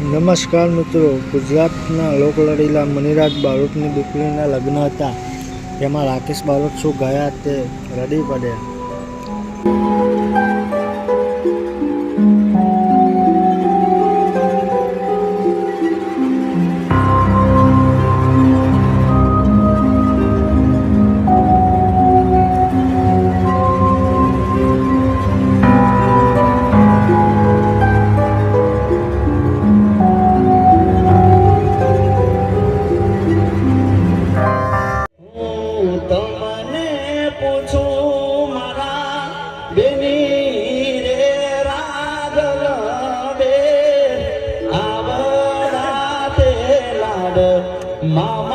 નમસ્કાર મિત્રો, ગુજરાતના લોકલાડીલા મનીરાજ બારોટની દીકરીના લગ્ન હતા, તેમાં રાકેશ બારોટ શું ગયા તે રડી પડ્યા. Mama